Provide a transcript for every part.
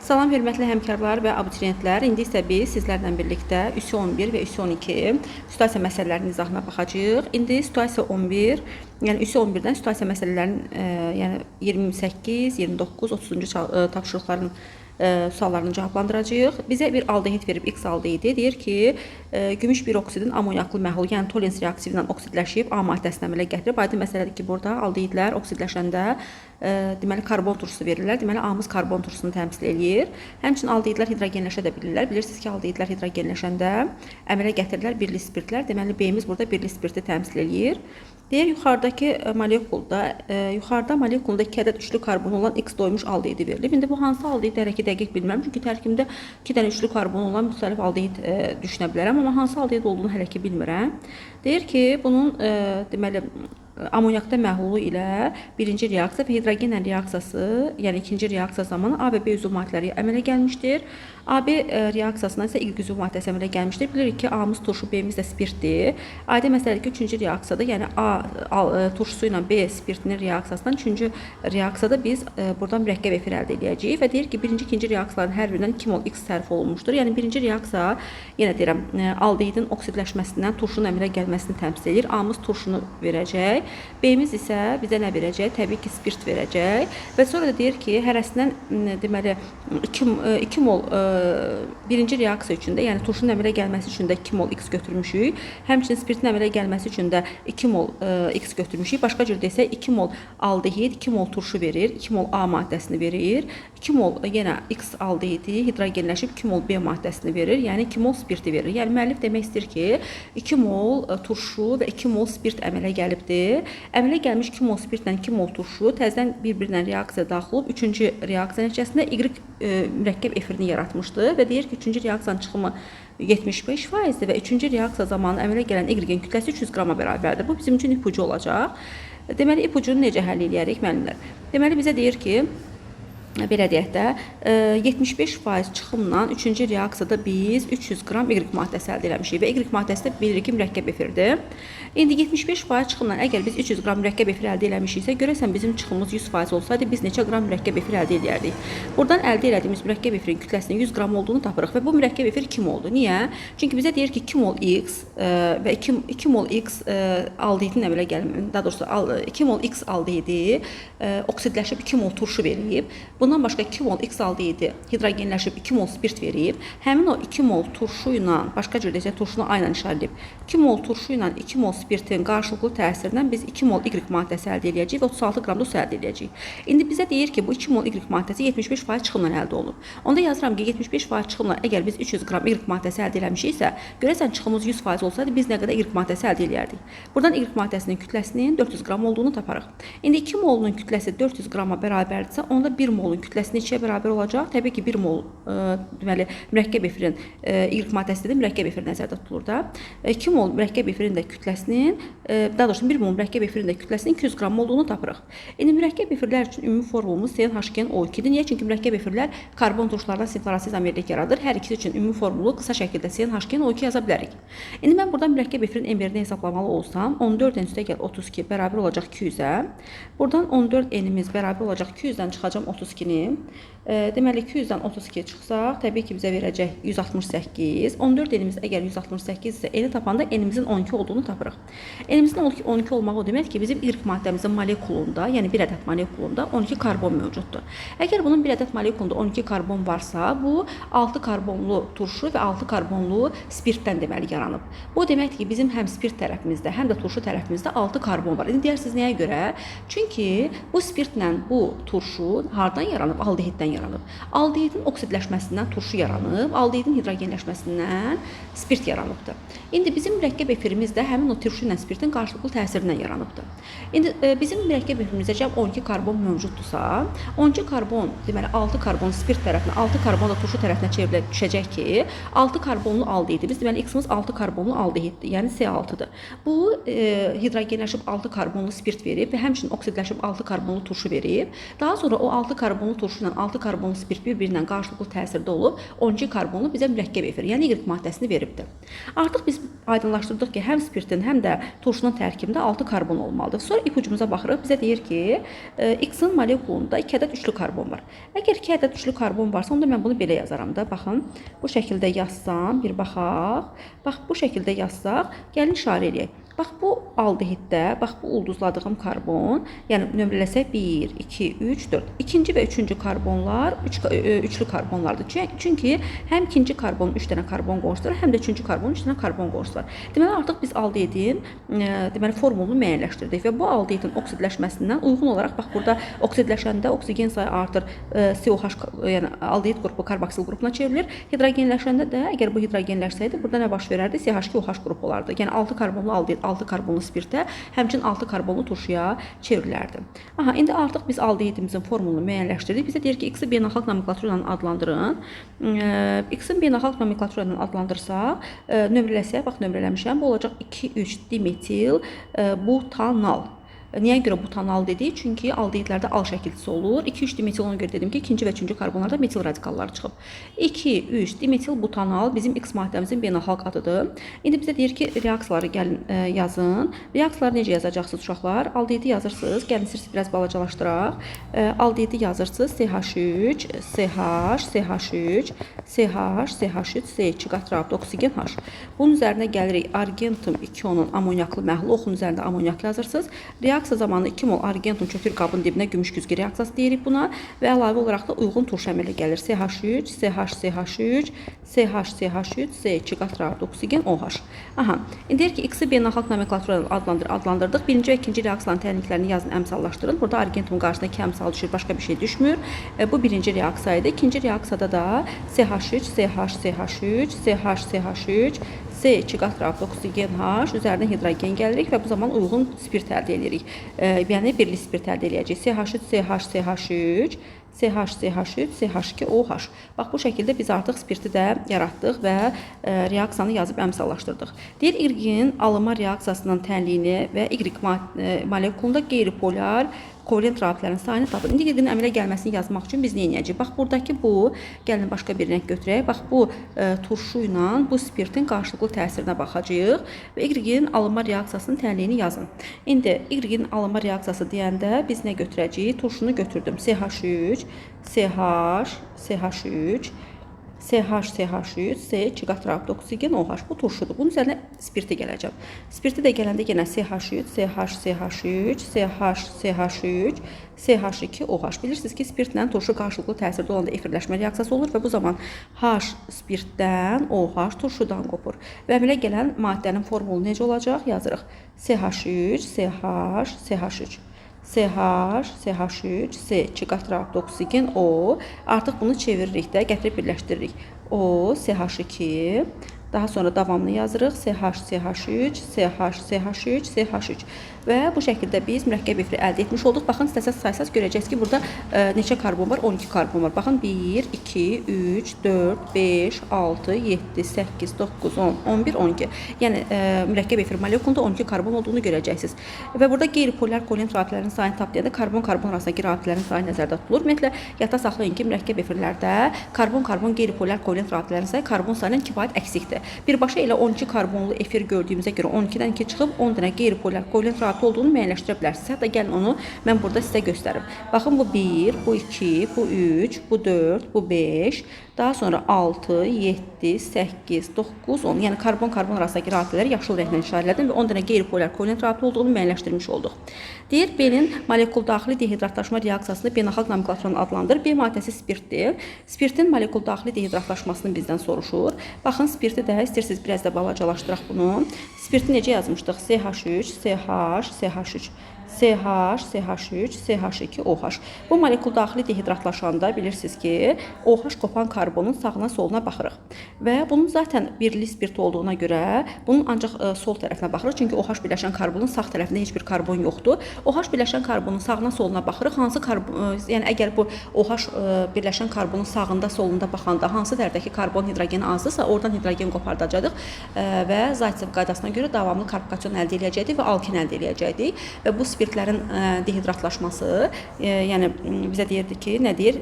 Salam hörmətli həmkarlar və abituriyentlər. İndi isə biz sizlərlə birlikdə üs 11 və üs 12 situasiya məsələlərinin izahına baxacağıq. İndi situasiya 11, yəni üs 11-dən situasiya məsələlərinin yəni 28, 29, 30-cu tapşırıqların suallarını cavablandıracağıq. Bizə bir aldehid verib, X aldehidi. Deyir ki, gümüş bir oksidin amonyaklı məhlul, yəni tolens reaksivi ilə oksidləşib A maddəsini əmələ gətirib. Aydın məsələdir ki, burada aldehidlər oksidləşəndə deməli karbon turşusu verirlər. Deməli A-mız karbon turşusunu təmsil eləyir. Həmçinin aldehidlər hidrogenləşə də bilirlər. Bilirsiniz ki, aldehidlər hidrogenləşəndə əmələ gətirirlər birli spirtlər. Deməli B-miz burada birli spirti təmsil eləyir. Deyir, yuxarıdakı molekulda, yuxarıda molekulda 2 ədəd üçlü karbon olan X doymuş aldehidi verilib. İndi bu hansı aldehid həqiqi dəqiq bilmirəm. Çünki tərkibində 2 dənə üçlü karbon olan müxtəlif aldehid düşünə bilərəm, amma hansı aldehid olduğunu hələ ki bilmirəm. Deyir ki, bunun deməli amonyakda məhlulu ilə birinci reaksiya və hidrogenlə reaksiyası, yəni ikinci reaksiya zamanı A və B üzv maddələri əmələ gəlmişdir. AB reaksiyasından isə Y üzv maddəsi əmələ gəlmişdir. Bilirik ki, A-mız turşu, B-miz də spirtdir. Aydın məsələdir ki, üçüncü reaksiyada, yəni A turşusu ilə B spirtinin reaksiyasından üçüncü reaksiyada biz buradan mürəkkəb efir əldə edəcəyik və deyir ki, birinci, ikinci reaksiyaların hər birindən 2 mol X sərf olunmuşdur. Yəni birinci reaksiya, yenə deyirəm, aldehidin oksidləşməsindən turşunun əmələ gəlməsini təmsil edir. A-mız turşunu verəcək. B-miz isə bizə nə verəcək? Təbii ki, spirt verəcək. Və sonra da deyir ki, hərəsindən deməli 2 mol birinci reaksiya üçün də, yəni turşunun əmələ gəlməsi üçün də 2 mol X götürmüşük. Həmçinin spirtin əmələ gəlməsi üçün də 2 mol X götürmüşük. Başqa cür desək 2 mol aldehid, 2 mol turşu verir, 2 mol A maddəsini verir. 2 mol yenə X aldehidi hidrogenləşib 2 mol B maddəsini verir, yəni 2 mol spirti verir. Yəni müəllif demək istəyir ki, 2 mol turşu və 2 mol spirt əmələ gəlibdir. Əmələ gəlmiş 2 mol spirtlə 2 mol turşu təzədən bir-birinə reaksiya daxil olub, üçüncü reaksiya nəticəsində Y mürəkkəb efirini yaratmışdır və deyir ki, üçüncü reaksiyanın çıxımı 75%-dir və üçüncü reaksiya zamanı əmələ gələn Y-in kütləsi 300 qrama bərabərdir. Bu bizim üçün ipucu olacaq. Deməli, ipucunu necə həll edərik müəllimlər? Deməli, bizə deyir ki, belə deyək də, 75% çıxımla üçüncü reaksiyada biz 300 qram Y maddəsi əldə eləmişik və Y maddəsi də bilirik ki, mürəkkəb efirdir. İndi 75% çıxımla əgər biz 300 qram mürəkkəb efir əldə eləmişiksə, görəsən bizim çıxımımız 100% olsaydı biz neçə qram mürəkkəb efir əldə edərdik? Buradan əldə elədiyimiz mürəkkəb efirin kütləsinin 100 qram olduğunu tapırıq və bu mürəkkəb efir 2 moldur. Niyə? Çünki bizə deyir ki, 2 mol X və 2 mol X aldehidin əmələ gəlməsində, daha doğrusu 2 mol X aldehidi oksidləşib 2 mol turşu verib. Bundan başqa 2 mol X aldehidi hidrogenləşib 2 mol spirt verib. Həmin o 2 mol turşu ilə, başqa cür desək, turşunu A ilə işarə edib, 2 mol turşu ilə 2 mol spirtin qarşılıqlı təsirindən biz 2 mol Y maddəsi əldə edəcəyik və 36 qram da su əldə edəcəyik. İndi bizə deyir ki, bu 2 mol Y maddəsi 75% çıxımla əldə olunub. Onda yazıram ki, 75% çıxımla əgər biz 300 qram Y maddəsi əldə eləmişiksə, görəsən çıxımımız 100% olsaydı biz nə qədər Y maddəsi əldə edərdik? Buradan Y maddəsinin kütləsinin 400 qram olduğunu taparıq. İndi 2 molun kütləsi 400 qrama bərabərdirsə, onda 1 molun kütləsi neçəyə bərabər olacaq? Təbii ki, 1 mol deməli mürəkkəb efirin Y maddəsi də mürəkkəb efir nəzərdə tutulur da. 2 mol mürəkkəb efirin də kütləsinin, daha doğrusu 1 mol mürəkkəb efirin də kütləsinin 200 qram olduğunu tapırıq. İndi mürəkkəb efirlər üçün ümumi formulumuz CnH2O2-dir. Niyə? Çünki mürəkkəb efirlər karbon turşulardan sinflarasız amirlik yaradır. Hər ikisi üçün ümumi formulu qısa şəkildə CnH2O2 yaza bilərik. İndi mən buradan mürəkkəb efirin M1-ni hesablamalı olsam, 14n üstə gəl 32 bərabər olacaq 200-ə. Buradan 14n-imiz bərabər olacaq 200-dən çıxacam 32-ni. Deməli 200-dən 32 çıxsaq, təbii ki, bizə verəcək 168. 14 enimiz əgər 168 isə eni tapanda enimizin 12 olduğunu tapırıq. Enimizin 12 olmağı o demək ki, bizim Y maddəmizin molekulunda, yəni bir ədəd molekulunda 12 karbon mövcuddur. Əgər bunun bir ədəd molekulunda 12 karbon varsa, bu 6 karbonlu turşu və 6 karbonlu spirtdən deməli yaranıb. Bu deməkdir ki, bizim həm spirt tərəfimizdə, həm də turşu tərəfimizdə 6 karbon var. İndi deyirsiniz nəyə görə? Çünki bu spirtlə bu turşu hardan yaranıb? Aldehiddən yaranıb. Aldehidin oksidləşməsindən turşu yaranıb, aldehidin hidrogenləşməsindən spirt yaranıbdır. İndi bizim mürəkkəb efirimiz də həmin o turşu ilə spirtin qarşılıqlı təsirindən yaranıbdır. İndi bizim mürəkkəb efirimizdə cəmi 12 karbon mövcuddursa, 12 karbon, deməli 6 karbon spirt tərəfinə, 6 karbon da turşu tərəfinə çevrilə düşəcək ki, 6 karbonlu aldehidimiz, deməli X-imiz 6 karbonlu aldehiddir, yəni C6-dır. Bu hidrogenləşib 6 karbonlu spirt verib və həmçinin oksidləşib 6 karbonlu turşu verib. Daha sonra o 6 karbonlu turşu ilə 6 karbonlu spirt bir-birinə qarşılıqlı təsirdə olub 12 karbonlu bizə mürəkkəb efir, yəni Y maddəsini veribdir. Artıq biz aydınlaşdırdıq ki, həm spirtin, həm də turşunun tərkibində 6 karbon olmalıdır. Sonra ipucumuza baxırıq. Bizə deyir ki, X-in molekulunda 2 ədəd üçlü karbon var. Əgər 2 ədəd üçlü karbon varsa, onda mən bunu belə yazaram da. Baxın, bu şəkildə yazsam, bir baxaq. Bax, bu şəkildə yazsaq, gəlin işarə eləyək. Bax, bu aldehiddə, bax, bu ulduzladığım karbon, yəni nömrələsək 1, 2, 3, 4. İkinci və üçüncü karbonlar üçlü karbonlardır. Çünki həm ikinci karbonun 3 dənə karbon qonşusu var, həm də üçüncü karbonun 3 dənə karbon qonşusu var. Deməli, artıq biz aldehidin formulunu müəyyənləşdirdik və bu aldehidin oksidləşməsindən uyğun olaraq, bax, burada oksidləşəndə oksigen sayı artır, COH, yəni aldehid qrupu karboksil qrupuna çevrilir. Hidrogenləşəndə də, əgər bu hidrogenləşsəydi, burada nə baş verərdi? CH2OH qrupu olardı. Yəni 6 karbonlu aldehid 6 karbonlu spirtə, həmçinin 6 karbonlu turşuya çevrilərdi. Aha, indi artıq biz aldehidimizin formulunu müəyyənləşdirdik. Bizə deyir ki, X-i beynəlxalq nomenklatura ilə adlandırın. X-i beynəlxalq nomenklatura ilə adlandırsaq, nömrələsək, bax, nömrələmişəm, bu olacaq 2,3 dimetil butanal. Niyə görə butanal dedik? Çünki aldehidlərdə al şəkilçisi olur. 2,3 dimetil, ona görə dedim ki, ikinci və üçüncü karbonlarda metil radikalları çıxıb. 2,3 dimetil butanal bizim X maddəmizin beynəlxalq adıdır. İndi bizə deyir ki, reaksiyaları gəlin yazın. Reaksiyaları necə yazacaqsınız uşaqlar? Aldehidi yazırsınız. Gəlin siz biraz balacalaşdıraq. Aldehidi yazırsınız. CH3, CH, CH3, CH, CH3, C2 qatıraq, oksigen H. Bunun üzərinə gəlirik argentum 2-onun amonyaklı məhlulu, oxun üzərində amonyak yazırsınız. Reaksiya zamanı 2 mol argentum çökür qabın dibinə gümüş güzgü reaksiyası deyirik buna və əlavə olaraq da uyğun turş əmələ gəlir. CH3, CH, CH3, CH, CH3, C2 qatıraq, oksigen OH. Aha, indi deyir ki, X-i beynəlxalq nomenklatura adlandırdıq. Birinci və ikinci reaksiyanın təlinliklərini yazın, əmsallaşdırın. Burada argentum qarşısına 2 əmsal düşür, başqa bir şey düşmür. Bu birinci reaksiya idi. İkinci reaksiyada da CH3, CH, CH3, CH, CH3, C2 qatıraq, oksigen H, üzərinə hidrogen gəlirik və bu zaman uyğun spirt əldə edirik. Yəni, birli spirt əldə edəcəyik. CH3, CH, CH3, CH, CH3, CH2, OH. Bax, bu şəkildə biz artıq spirti də yaratdıq və reaksiyanı yazıb əmsallaşdırdıq. Deyir, Y-in alınma reaksiyasının tənliyini və Y molekulunda qeyri-polar kovalent rabitələrin sayını tapın. İndi Y-in əmələ gəlməsini yazmaq üçün biz nə edəcəyik? Bax, buradakı bu, gəlin başqa bir rəng götürək. Bax, bu turşu ilə bu spirtin qarşılıqlı təsirinə baxacağıq və Y-in alınma reaksiyasının tənliyini yazın. İndi Y-in alınma reaksiyası deyəndə biz nə götürəcəyik? Turşunu götürdüm. CH3, CH, CH3, CH, CH3, C2 qatıraq, oksigen OH. Bu turşudur. Bunun üzərinə spirti gələcəm. Spirti də gələndə yenə CH3, CH, CH3, CH, CH3, CH2, OH. Bilirsiniz ki, spirtlə turşu qarşılıqlı təsirdə olanda efirləşmə reaksiyası olur və bu zaman H spirtdən, OH turşudan qopur. Və əmələ gələn maddənin formulu necə olacaq? Yazırıq. CH3, CH, CH3. CH, CH3, C2 qatıraq, oksigen O. Artıq bunu çeviririk də, gətirib birləşdiririk. O, CH2. Daha sonra davamını yazırıq. CH, CH3, CH, CH3, CH3. Və bu şəkildə biz mürəkkəb efiri əldə etmiş olduq. Baxın, istəsəz saysaz görəcəksiniz ki, burada neçə karbon var? 12 karbon var. Baxın, 1, 2, 3, 4, 5, 6, 7, 8, 9, 10, 11, 12. Yəni, mürəkkəb efir molekulunda 12 karbon olduğunu görəcəksiniz. Və burada qeyri-polar kovalent rabitələrin sayını tap deyəndə karbon-karbon arasındakı rabitələrin sayı nəzərdə tutulur. Ümumiyyətlə, yadda saxlayın ki, mürəkkəb efirlərdə karbon-karbon qeyri-polar kovalent rabitələrin sayı karbon sayının kifayət əksikdir. Birbaşa elə 12 karbonlu efir gördüyümüzə görə 12-dən 2 çıxıb 10 dənə qeyri-polar kovalent rabitə olduğunu müəyyənləşdirə bilərsiniz. Hətta gəlin onu mən burada sizə göstərim. Baxın, bu 1, bu 2, bu 3, bu 4, bu 5, daha sonra 6, 7, 8, 9, 10. Yəni karbon-karbon arasındakı rabitələri yaşıl rənglə işarələdim və 10 dənə qeyri-polar kovalent rabitə olduğunu müəyyənləşdirmiş olduq. Deyir, B-nin molekul daxili dehidratlaşma reaksiyasını beynəlxalq nomenklatura adlandır. B maddəsi spirtdir. Spirtin molekul daxili dehidratlaşmasını bizdən soruşur. Baxın, spirti də istəyirsiniz biraz da balacalaşdıraq bunu. Spirti necə yazmışdıq? CH3, CH, CH3. CH, CH3, CH2, OH. Bu molekul daxili dehidratlaşanda bilirsiniz ki, OH qopan karbonun sağına soluna baxırıq. Və bunun zaten birli spirt olduğuna görə bunun ancaq sol tərəfinə baxırıq. Çünki OH birləşən karbonun sağ tərəfində heç bir karbon yoxdur. OH birləşən karbonun sağına soluna baxırıq. Hansı karbon, yəni əgər bu OH birləşən karbonun sağında solunda baxanda hansı tərəfdəki karbon hidrogeni azdırsa, oradan hidrogen qopardacağıq və Zaytsev qaydasına görə davamlı karbokasyon əldə edəcəkdik və alkin əldə edəcəkdik. Və bu spirt spirtlərin dehidratlaşması, yəni bizə deyirdi ki, nədir?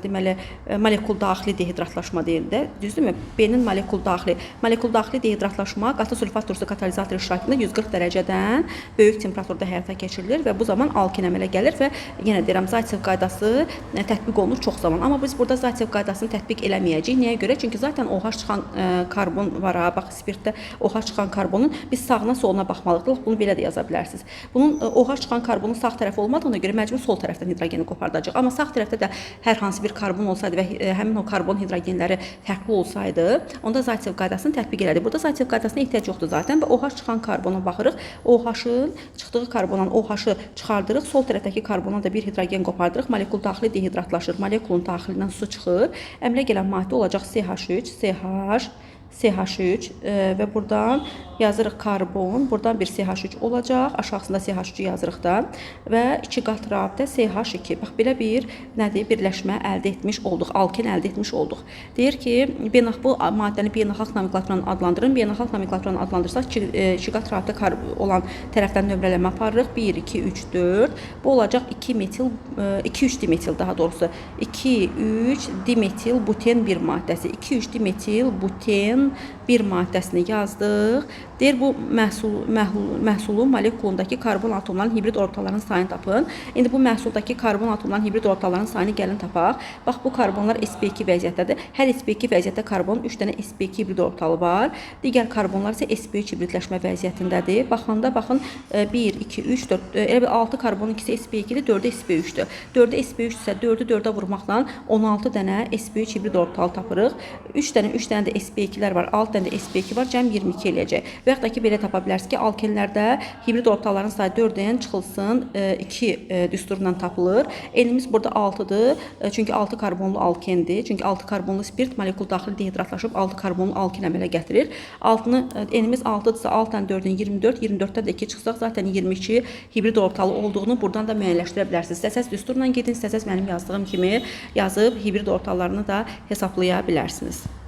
Deməli, molekul daxili dehidratlaşma deyildi. Düzdürmü? B-nin molekul daxili dehidratlaşma qatı sülfat turşusu katalizator iştirakında 140 dərəcədən böyük temperaturda həyata keçirilir və bu zaman alkin əmələ gəlir və yenə deyirəm, Zaytsev qaydası tətbiq olunur çox zaman. Amma biz burada Zaytsev qaydasını tətbiq eləməyəcəyik. Niyə görə? Çünki zaten OH çıxan karbon var ha, bax spirtdə OH çıxan karbonun biz sağına soluna baxmalıyıq. Bunu belə də yaza bilərsiniz. Bunun OH çıxan karbonun sağ tərəfi olmadığına görə məcbur sol tərəfdən hidrogeni qopardacaq. Amma sağ tərəfdə də hər hansı bir karbon olsaydı və həmin o karbon hidrogenləri fərqli olsaydı, onda Zaytsev qaydasını tətbiq elədik. Burada Zaytsev qaydasına ehtiyac yoxdur zaten və OH çıxan karbona baxırıq. OH-ın çıxdığı karbondan OH-ı çıxardırıq. Sol tərəfdəki karbona da bir hidrogen qopardırıq. Molekul daxili dehidratlaşır. Molekulun daxilindən su çıxır. Əmələ gələn maddə olacaq CH3 və buradan yazırıq karbon, buradan bir CH3 olacaq, aşağısında CH3-ü yazırıq da və 2 qat rabitə CH2. Bax, belə bir nədir? Birləşmə əldə etmiş olduq, alken əldə etmiş olduq. Deyir ki, bu maddəni beynəlxalq nomenklaturla adlandırın. Beynəlxalq nomenklaturla adlandırsaq, 2 qat rabitə olan tərəfdən nömrələmə aparırıq. 1, 2, 3, 4. Bu olacaq 2-3 dimetil daha doğrusu. 2-3 dimetil buten bir maddəsi. 2-3 dimetil buten bir maddəsini yazdıq. Deyir, bu məhsulun molekulundakı karbon atomlarının hibrid orbitalarının sayını tapın. İndi bu məhsuldakı karbon atomlarının hibrid orbitalarının sayını gəlin tapaq. Bax, bu karbonlar sp2 vəziyyətdədir. Hər sp2 vəziyyətdə karbonun 3 dənə sp2 hibrid orbitalı var. Digər karbonlar isə sp3 hibridləşmə vəziyyətindədir. Baxanda, baxın, 1, 2, 3, 4, elə bir 6 karbonun ikisi sp2-dir, 4-ü sp3-dür. 4-ü sp3 isə 4-ü 4-ə vurmaqla 16 dənə sp3 hibrid orbitalı tapırıq. 3 dənə də sp2-lər var, 6 dənə də sp2 var, cəm 22 eləyəcək. Və yaxud da ki, belə tapa bilərsiniz ki, alkenlərdə hibrid orbitaların sayı 4-dən çıxılsın, 2 düsturla tapılır. Elimiz burada 6-dır, çünki 6 karbonlu alkendir. Çünki 6 karbonlu spirt molekul daxili dehidratlaşıb 6 karbonlu alken əmələ gətirir. Elimiz 6-dırsa 6-dan 4-ün 24, 24-dən də 2 çıxsaq, zaten 22 hibrid orbitalı olduğunu buradan da müəyyənləşdirə bilərsiniz. İstəsəz düsturla gedin, istəsəz mənim yazdığım kimi yazıb hibrid orbitalarını da hesablaya bilərsiniz.